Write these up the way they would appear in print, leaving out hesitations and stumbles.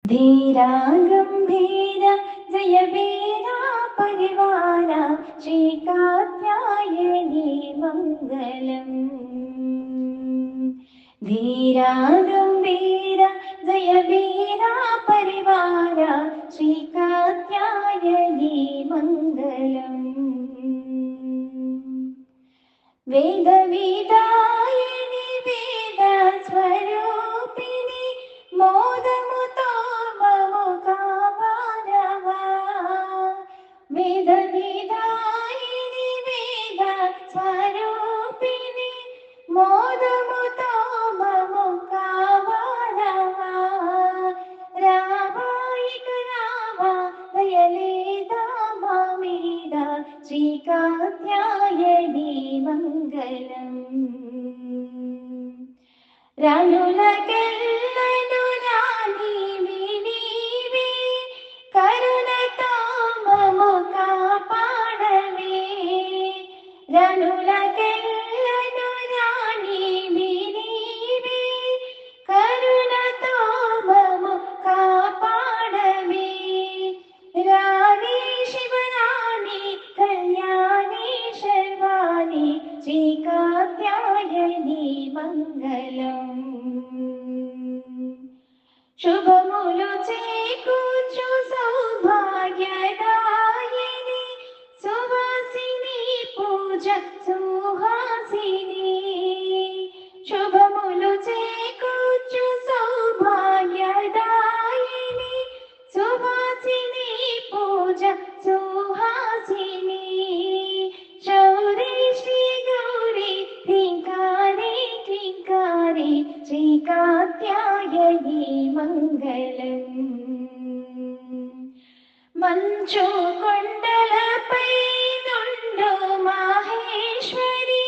धीरा गंभीर जय वीरा परिवार श्री कात्यायनी मंगलम। धीरा गंभीर जय वीरा परिवार श्री कात्यायनी मंगलम। वेद विदायिनी वेद स्वरूपिणी मोदमुतो ममो कामरवा। वेद विदायिनी वेद स्वरूपिणी मोदमुतो ममो कामरवा। रावायिक रावा दयलेदा मामीदा श्री कात्यायनी मंगलम। रानुलकेल्लनु रानीवि नीवे करुणतो ममो कापाडवे। रानुलकेल्लनु रानीवि नीवे करुणतो ममो कापाडवे। रानी शिवरानी कल्याणी शर्वाणी श्री कात्यायनी मंगलम। शुभमुलु चेकूर्चु सौभाग्यदायिनी सुवासिनी पूज सुहासिनी। शुभमुलु चेकूर्चु सौभाग्यदायिनी सुवासिनी पूज सुहासिनी। शौरी श्री गौरी क्लींकारी क्लींकारी श्री कात्यायनी मंगलम। मंचु కొండలపై నుండు మాహేశ్వరి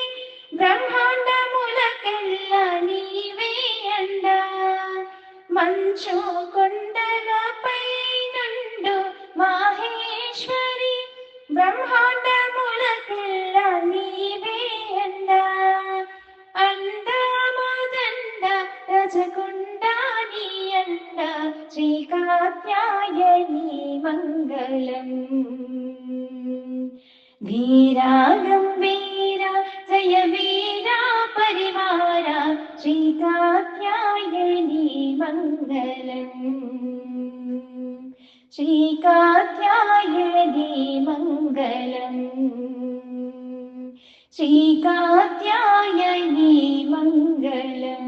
బ్రహ్మాండములకెల్ల నీవే అండ। మంచు కొండలపై నుండు మాహేశ్వరి బ్రహ్మాండములకెల్ల నీవే అండ। అండమదండ రజకుండాని అండ శ్రీ కాత్యాయని మంగళం। धीरा गंभीर जय वीरा परिवार श्री कात्यायनी मंगलम। श्री कात्यायनी मंगलम। श्री कात्यायनी मंगलम।